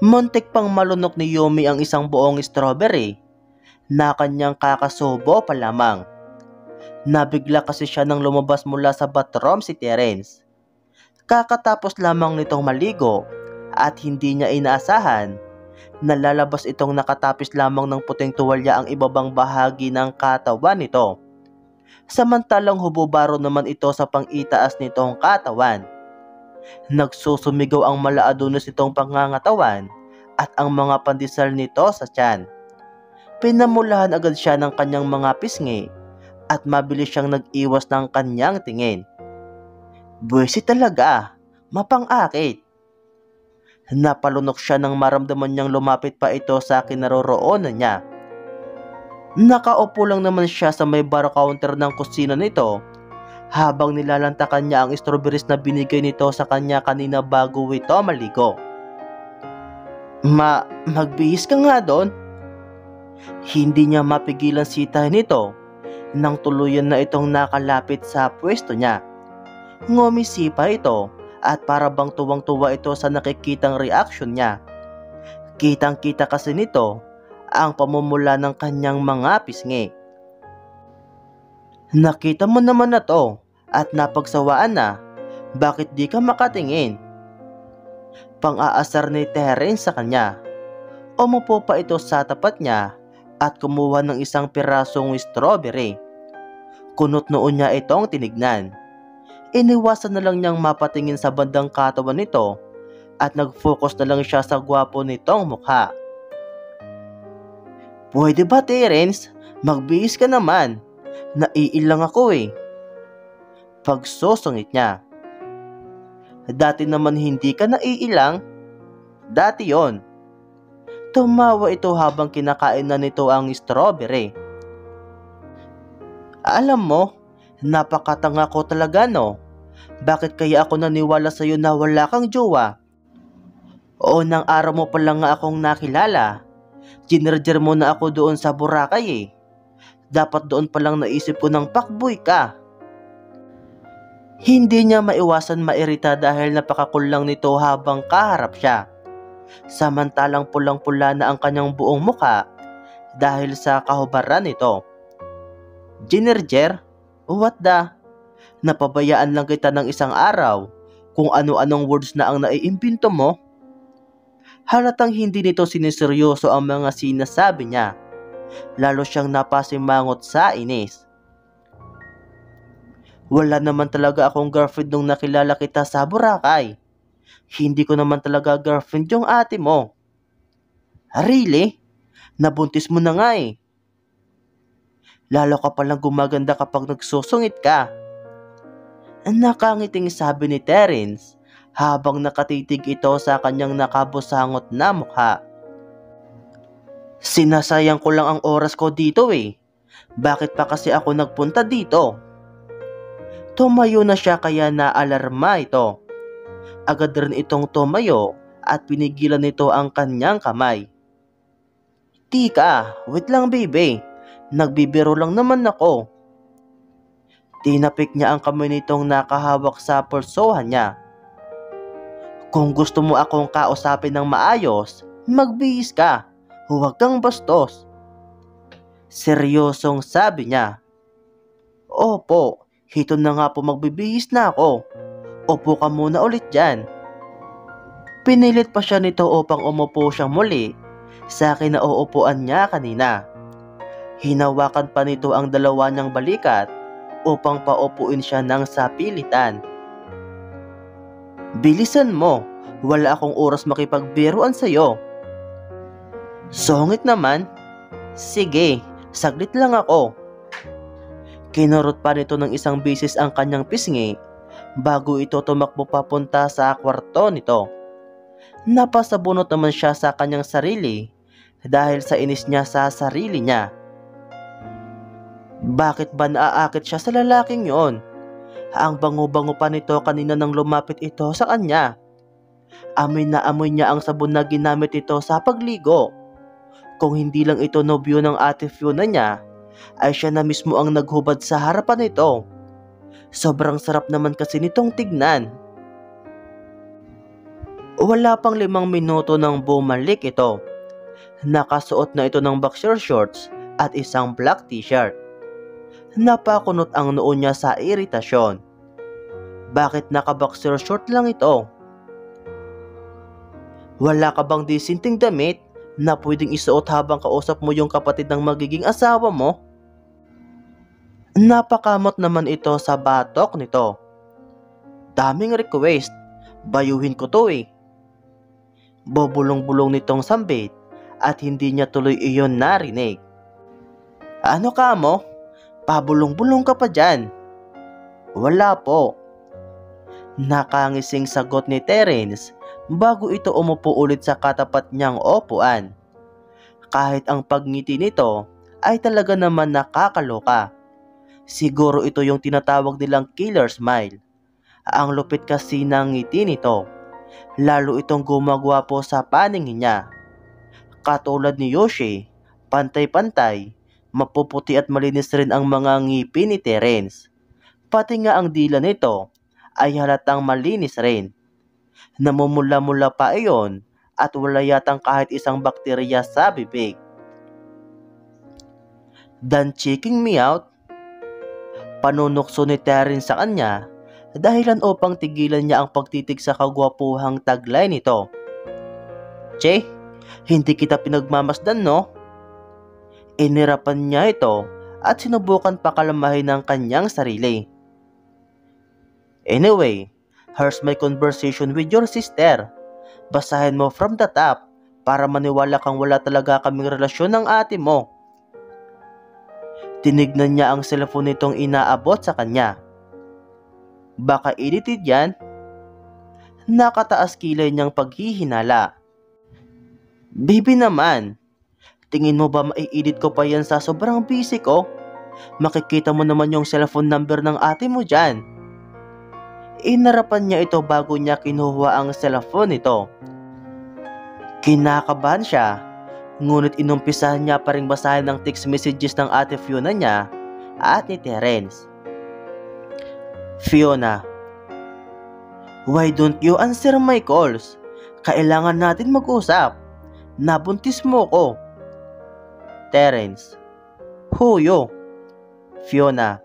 Muntik pang malunok ni Yumi ang isang buong strawberry na kanyang kakasubo pa lamang. Nabigla kasi siya nang lumabas mula sa bathroom si Terence. Kakatapos lamang nitong maligo at hindi niya inaasahan na lalabas itong nakatapis lamang ng puting tuwalya ang ibabang bahagi ng katawan nito. Samantalang hubobaro naman ito sa pang-itaas nitong katawan. Nagsusumigaw ang malaadunos nitong pangangatawan at ang mga pandesal nito sa tiyan. Pinamulahan agad siya ng kanyang mga pisngi at mabilis siyang nag-iwas ng kanyang tingin. Buwisit talaga, mapang-akit. Napalunok siya nang maramdaman niyang lumapit pa ito sa kinaroroonan niya. Nakaupo lang naman siya sa may bar counter ng kusina nito habang nilalantakan niya ang strawberries na binigay nito sa kanya kanina bago ito maligo. Magbihis ka nga doon. Hindi niya mapigilan sitahin nito nang tuluyan na itong nakalapit sa pwesto niya. Ngumisi pa ito at para bang tuwang-tuwa ito sa nakikitang reaksyon niya. Kitang-kita kasi nito ang pamumula ng kanyang mga pisngi. Nakita mo naman na to at napagsawaan na, bakit di ka makatingin? Pang-aasar ni Terence sa kanya. Umupo pa ito sa tapat niya at kumuha ng isang pirasong strawberry. Kunot noon niya itong tinignan. Iniwasan na lang niyang mapatingin sa bandang katawan nito at nag-focus na lang siya sa gwapo nitong mukha. Pwede ba, Terence? Magbihis ka naman. Naiilang ako eh. Pagsusungit niya. Dati naman hindi ka naiilang. Dati yon. Tumawa ito habang kinakain na nito ang strawberry. Alam mo, napakatanga ko talaga no. Bakit kaya ako naniwala sa'yo na wala kang jowa? Unang araw mo pa lang nga akong nakilala. Ginarger mo na ako doon sa Boracay eh. Dapat doon pa lang naisip ko ng pakboy ka. Hindi niya maiwasan mairita dahil napakakul lang nito habang kaharap siya. Samantalang pulang-pula na ang kanyang buong muka dahil sa kahubaran nito. Ginarger? What the? Napabayaan lang kita ng isang araw kung ano-anong words na ang naiimbento mo. Halatang hindi nito siniseryoso ang mga sinasabi niya. Lalo siyang napasimangot sa inis. Wala naman talaga akong girlfriend nung nakilala kita sa Boracay. Hindi ko naman talaga girlfriend yung ate mo. Really? Nabuntis mo na nga eh. Lalo ka palang gumaganda kapag nagsusungit ka. Nakangiting sabi ni Terence habang nakatitig ito sa kanyang nakabusangot na mukha. Sinasayang ko lang ang oras ko dito eh. Bakit pa kasi ako nagpunta dito? Tumayo na siya kaya naalarma ito. Agad rin itong tumayo at pinigilan nito ang kanyang kamay. Tika, wait lang baby. Nagbibiro lang naman ako. Tinapik niya ang kamay nitong nakahawak sa pulsohan niya. Kung gusto mo akong kausapin ng maayos, magbihis ka. Huwag kang bastos. Seryosong sabi niya. Opo, hito na nga po magbibihis na ako. Upo ka muna ulit dyan. Pinilit pa siya nito upang umupo siyang muli sa kinauupuan niya kanina. Hinawakan pa nito ang dalawa niyang balikat upang paupuin siya ng sapilitan. Bilisan mo, wala akong oras makipagbiruan sa'yo. Sungit naman. Sige, saglit lang ako. Kinurot pa nito ng isang bisis ang kanyang pisngi bago ito tumakbo papunta sa kwarto nito. Napasabunot naman siya sa kanyang sarili dahil sa inis niya sa sarili niya. Bakit ba naaakit siya sa lalaking yon? Ang bango-bango pa nito kanina nang lumapit ito sa kanya. Amoy na amoy niya ang sabon na ginamit ito sa pagligo. Kung hindi lang ito nobyo ng ate Fiona niya, ay siya na mismo ang naghubad sa harapan nito. Sobrang sarap naman kasi nitong tignan. Wala pang 5 minuto nang bumalik ito. Nakasuot na ito ng boxer shorts at isang black t-shirt. Napakunot ang noo niya sa iritasyon. Bakit naka-boxer short lang ito? Wala ka bang disinting damit na pwedeng isuot habang kausap mo yung kapatid ng magiging asawa mo? Napakamot naman ito sa batok nito. Daming request, bayuhin ko to eh. Bobulong-bulong nitong sambit at hindi niya tuloy iyon narinig. Ano ka mo? Pabulong-bulong ka pa dyan. Wala po. Nakangising sagot ni Terence bago ito umupo ulit sa katapat niyang upuan. Kahit ang pagngiti nito ay talaga naman nakakaloka. Siguro ito yung tinatawag nilang killer smile. Ang lupit kasi ng ngiti nito. Lalo itong gumagwapo sa paningin niya. Katulad ni Yoshi, pantay-pantay, mapuputi at malinis rin ang mga ngipin ni Terence. Pati nga ang dila nito ay halatang malinis rin. Namumula-mula pa iyon at wala yatang kahit isang bakterya sa bibig. Done checking me out? Panunukso ni Terence sa kanya dahilan upang tigilan niya ang pagtitig sa kagwapuhang taglay nito. Che, hindi kita pinagmamasdan no? Inirapan niya ito at sinubukan pakalamahin ng kanyang sarili. Anyway, here's my conversation with your sister. Basahin mo from the top para maniwala kang wala talaga kaming relasyon ng ate mo. Tinignan niya ang cellphone nitong inaabot sa kanya. Baka edited yan? Nakataas kilay niyang paghihinala. Baby naman, tingin mo ba mai-edit ko pa yan sa sobrang busy ko? Makikita mo naman yung cellphone number ng ate mo dyan. Inarapan niya ito bago niya kinuha ang cellphone nito. Kinakabahan siya, ngunit inumpisahan niya pa rin basahin ang text messages ng ate Fiona niya at ni Terence. Fiona, why don't you answer my calls? Kailangan natin mag-usap. Nabuntis mo ko. Terence, who you? Fiona,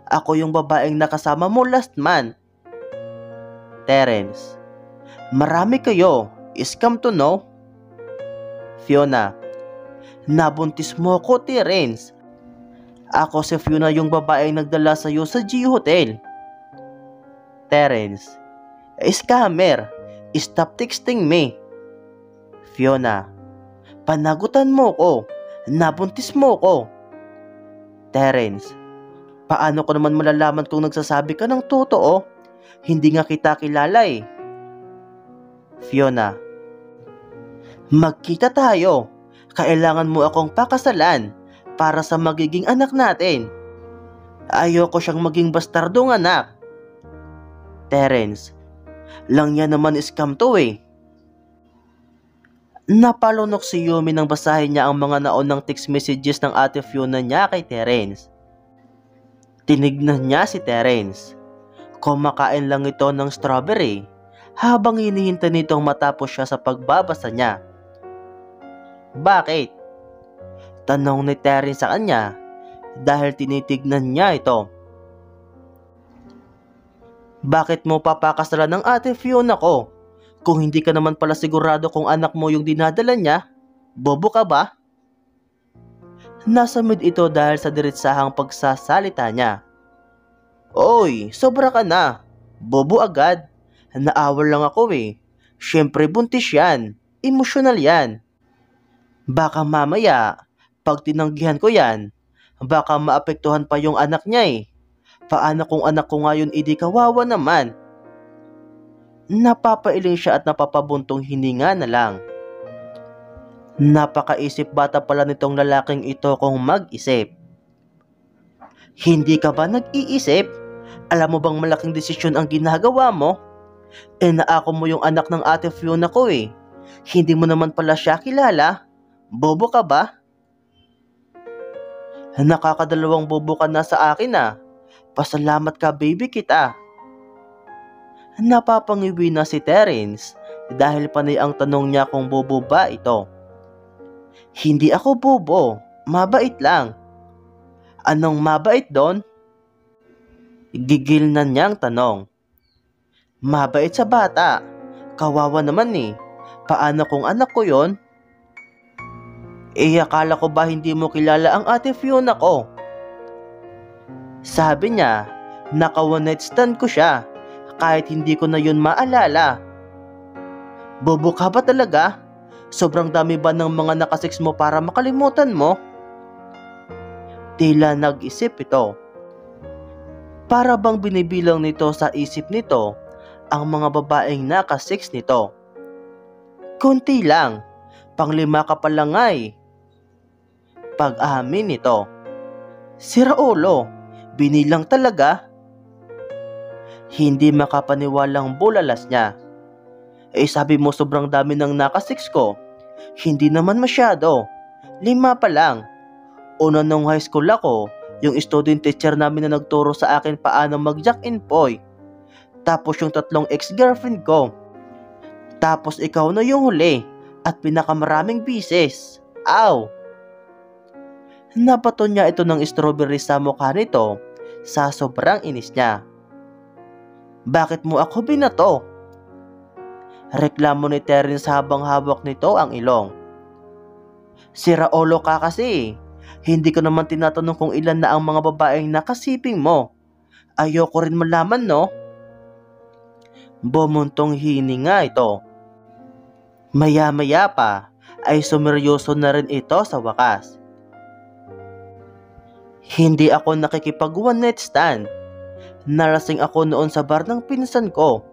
ako yung babaeng nakasama mo last month. Terence, marami kayo. Is come to know? Fiona, nabuntis mo ko, Terence. Ako si Fiona yung babaeng nagdala sa iyo sa G Hotel. Terence, scammer. Stop texting me. Fiona, panagutan mo ko. Nabuntis mo ko. Terence, paano ko naman malalaman kung nagsasabi ka ng totoo? Hindi nga kita kilala eh. Fiona, magkita tayo. Kailangan mo akong pakasalan para sa magiging anak natin. Ayoko siyang maging bastardong anak. Terence, lang yan naman scam to eh. Napalunok si Yumi nang basahin niya ang mga naunang text messages ng ate Fiona niya kay Terence. Tinignan niya si Terence. Kumakain lang ito ng strawberry habang hinihintay nitong matapos siya sa pagbabasa niya. Bakit? Tanong ni Terence sa kanya dahil tinitignan niya ito. Bakit mo papakasalan ng ate Fiona ko? Kung hindi ka naman pala sigurado kung anak mo yung dinadala niya, bobo ka ba? Nasa mid ito dahil sa diretsahang pagsasalita niya. Oy, sobra ka na. Bobo agad. Naawal lang ako eh. Siyempre buntis yan. Emosyonal yan. Baka mamaya, pag tinanggihan ko yan, baka maapektuhan pa yung anak niya eh. Paano kung anak ko ngayon idi kawawa naman? Napapailing siya at napapabuntong hininga na lang. Napakaisip bata pala nitong lalaking ito kung mag-isip. Hindi ka ba nag-iisip? Alam mo bang malaking desisyon ang ginagawa mo? Naako mo yung anak ng ate Fiona ko eh. Hindi mo naman pala siya kilala. Bobo ka ba? Nakakadalawang bobo ka na sa akin ah. Pasalamat ka baby kita. Napapangiwi na si Terence dahil panay ang tanong niya kung bobo ba ito. Hindi ako bobo, mabait lang. Anong mabait doon? Gigil na niyang tanong. Mabait sa bata, kawawa naman eh. Paano kung anak ko yon? Akala ko ba hindi mo kilala ang ate Fiona ko? Sabi niya, naka one night stand ko siya, kahit hindi ko na yun maalala. Bobo ka ba talaga? Sobrang dami ba ng mga nakasix mo para makalimutan mo? Tila nag-isip ito. Para bang binibilang nito sa isip nito ang mga babaeng nakasix nito. Kunti lang, panglima ka pa lang ay. Pag-amin nito. Sira ulo, binilang talaga. Hindi makapaniwalang bulalas niya. Sabi mo sobrang dami ng nakasix ko. Hindi naman masyado. 5 pa lang. Una nung high school ako, yung student teacher namin na nagturo sa akin paano mag-jack and poy. Tapos yung 3 ex-girlfriend ko. Tapos ikaw na yung huli at pinakamaraming bises. Ow! Nabato niya ito ng strawberry sa mukha nito sa sobrang inis niya. Bakit mo ako binato? Reklamo ni Terence habang hawak nito ang ilong. Sira ulo ka kasi. Hindi ko naman tinatanong kung ilan na ang mga babaeng nakasiping mo. Ayoko rin malaman no? Bumuntong hininga ito. Maya-maya pa ay sumeryoso na rin ito sa wakas. Hindi ako nakikipag one night stand. Nalasing ako noon sa bar ng pinsan ko.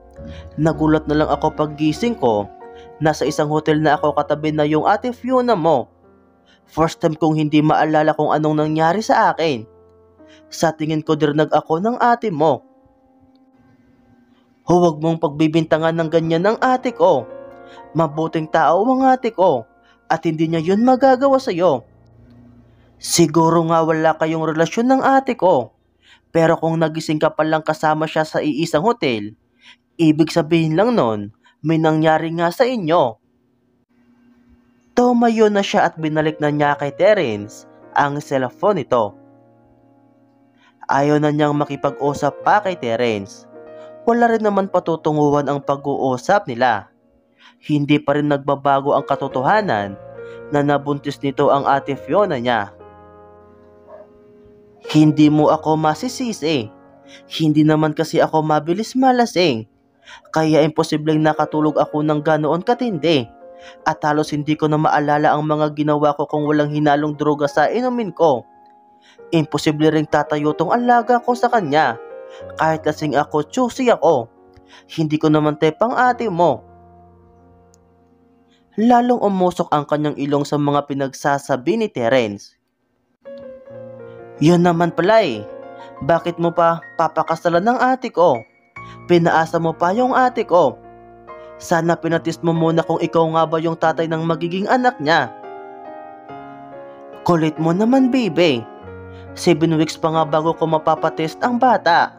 Nagulat na lang ako paggising ko. Nasa isang hotel na ako katabi na yung ate Fiona mo. First time kong hindi maalala kung anong nangyari sa akin. Sa tingin ko dirnag ako ng ate mo. Huwag mong pagbibintangan ng ganyan ng ate ko. Mabuting tao ang ate ko at hindi niya yun magagawa sa'yo. Siguro nga wala kayong relasyon ng ate ko. Pero kung nagising ka palang kasama siya sa iisang hotel, ibig sabihin lang nun, may nangyari nga sa inyo. Tumayo na siya at binalik na niya kay Terence ang cellphone nito. Ayaw na niyang makipag-usap pa kay Terence. Wala rin naman patutunguhan ang pag-uusap nila. Hindi pa rin nagbabago ang katotohanan na nabuntis nito ang ate Fiona niya. Hindi mo ako masisisi. Hindi naman kasi ako mabilis malasing. Kaya imposibleng nakatulog ako ng ganoon katindi. At halos hindi ko na maalala ang mga ginawa ko kung walang hinalong droga sa inumin ko. Imposible ring tatayo tong alaga ko sa kanya. Kahit lasing ako, choosy ako. Hindi ko naman tepang ate mo. Lalong umusok ang kanyang ilong sa mga pinagsasabi ni Terence. Yun naman pala eh. Bakit mo pa papakasalan ng ate ko? Pinaasa mo pa yung ate ko. Sana pinatest mo muna kung ikaw nga ba yung tatay ng magiging anak niya. Kulit mo naman baby. 7 weeks pa nga bago ko mapapatest ang bata.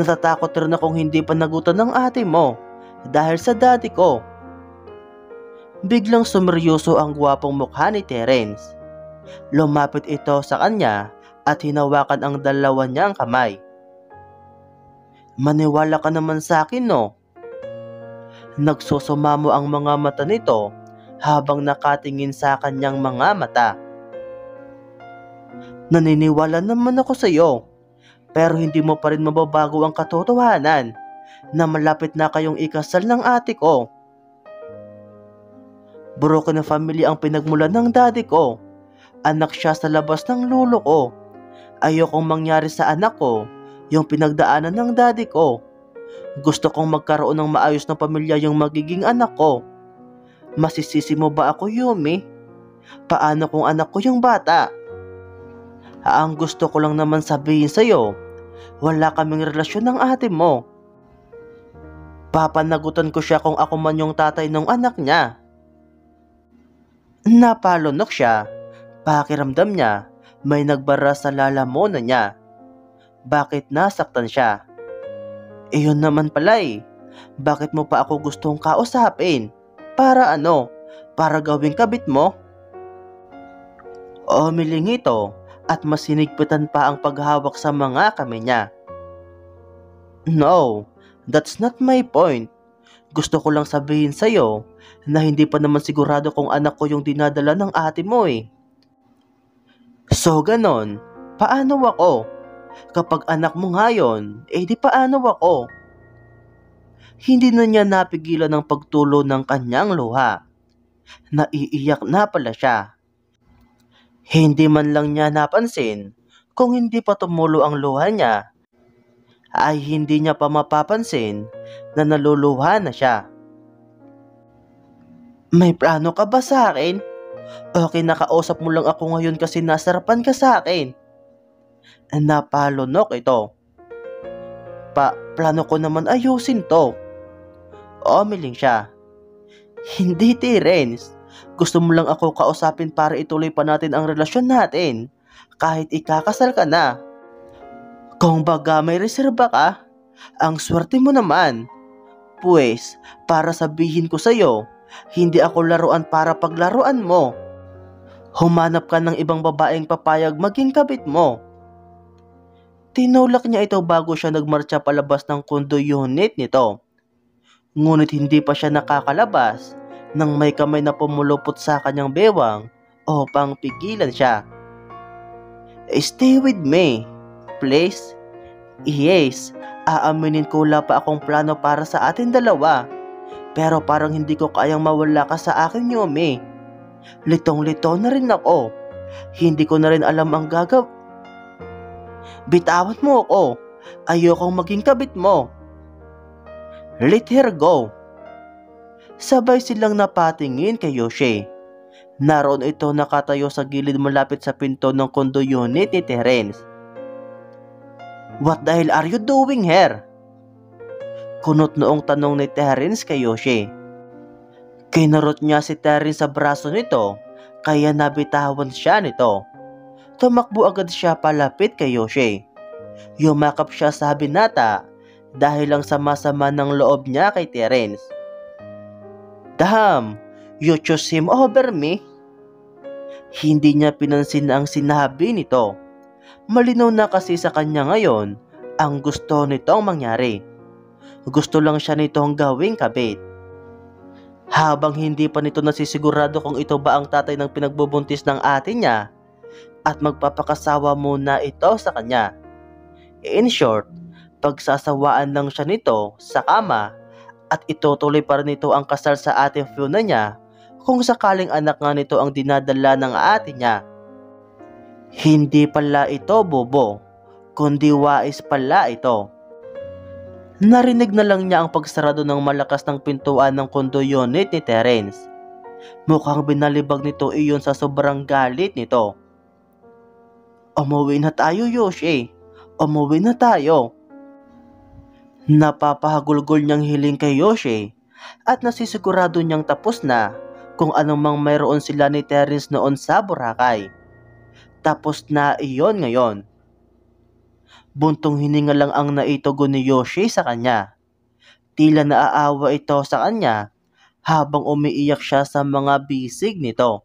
Natatakot rin akong hindi pa nagutan ng ate mo dahil sa daddy ko. Biglang sumeryoso ang gwapong mukha ni Terence. Lumapit ito sa kanya at hinawakan ang dalawa niyang kamay. Maniwala ka naman sa akin no? Nagsusumamo ang mga mata nito habang nakatingin sa kanyang mga mata. Naniniwala naman ako sa iyo, pero hindi mo pa rin mababago ang katotohanan na malapit na kayong ikasal ng ate ko. Broken na family ang pinagmulan ng daddy ko. Anak siya sa labas ng lolo ko. Ayokong mangyari sa anak ko yung pinagdaanan ng daddy ko. Gusto kong magkaroon ng maayos na pamilya yung magiging anak ko. Masisisi mo ba ako, Yumi? Paano kung anak ko yung bata? Ang gusto ko lang naman sabihin sa'yo, wala kaming relasyon ng ate mo. Papanagutan ko siya kung ako man yung tatay ng anak niya. Napalunok siya. Pakiramdam niya, May nagbara sa lalamunan niya. Bakit nasaktan siya? Iyon naman pala eh. Bakit mo pa ako gustong kausapin? Para ano? Para gawing kabit mo? Umiling ito at mas sinigpitan pa ang paghawak sa mga kamay niya. No, that's not my point. Gusto ko lang sabihin sa'yo na hindi pa naman sigurado kung anak ko yung dinadala ng ate mo eh. So ganon, paano ako? Kapag anak mo nga yun, di paano ako? Hindi na niya napigilan ang pagtulo ng kanyang luha. Naiiyak na pala siya. Hindi man lang niya napansin kung hindi pa tumulo ang luha niya, ay hindi niya pa mapapansin na naluluha na siya. May plano ka ba sa akin? Okay, nakausap mo lang ako ngayon kasi nasarapan ka sa akin. Napalunok ito. Plano ko naman ayusin to. Umiling siya. Hindi, Terence. Gusto mo lang ako kausapin para ituloy pa natin ang relasyon natin. Kahit ikakasal ka na. Kung baga may reserba ka, ang swerte mo naman. Pues, para sabihin ko sa'yo, hindi ako laruan para paglaruan mo. Humanap ka ng ibang babaeng papayag maging kabit mo. Tinulak niya ito bago siya nagmarcha palabas ng condo unit nito. Ngunit hindi pa siya nakakalabas nang may kamay na pumulupot sa kanyang bewang upang pigilan siya. Stay with me, please. Yes, aaminin ko wala pa akong plano para sa atin dalawa. Pero parang hindi ko kayang mawala ka sa akin, Yumi. Litong-lito na rin ako. Hindi ko na rin alam ang Bitawan mo ako. Ayokong maging kabit mo. Let her go. Sabay silang napatingin kay Yoshi. Naroon ito nakatayo sa gilid malapit sa pinto ng condo unit ni Terence. What the hell are you doing here? Kunot noong tanong ni Terence kay Yoshi. Kinurot niya si Terence sa braso nito, kaya nabitawan siya nito. Tumakbo agad siya palapit kay Yoshi. Yumakap siya sa binata dahil lang sama-sama ng loob niya kay Terence. Damn, you choose him over me? Hindi niya pinansin ang sinabi nito. Malinaw na kasi sa kanya ngayon ang gusto nitong mangyari. Gusto lang siya nitong gawing kabit. Habang hindi pa nito nasisigurado kung ito ba ang tatay ng pinagbubuntis ng ate niya at magpapakasawa muna ito sa kanya. In short, pagsasawaan lang siya nito sa kama at itutuloy pa rin ito ang kasal sa ate Fiona niya kung sakaling anak nga nito ang dinadala ng ate niya. Hindi pala ito bobo, kundi wais pala ito. Narinig na lang niya ang pagsarado ng malakas ng pintuan ng condo unit ni Terence. Mukhang binalibag nito iyon sa sobrang galit nito. Umuwi na tayo, Yoshi. Umuwi na tayo. Napapahagulgol niyang hiling kay Yoshi at nasisigurado niyang tapos na kung anumang mayroon sila ni Terence noon sa Boracay. Tapos na iyon ngayon. Buntong hininga lang ang naitugon ni Yoshi sa kanya. Tila naaawa ito sa kanya habang umiiyak siya sa mga bisig nito.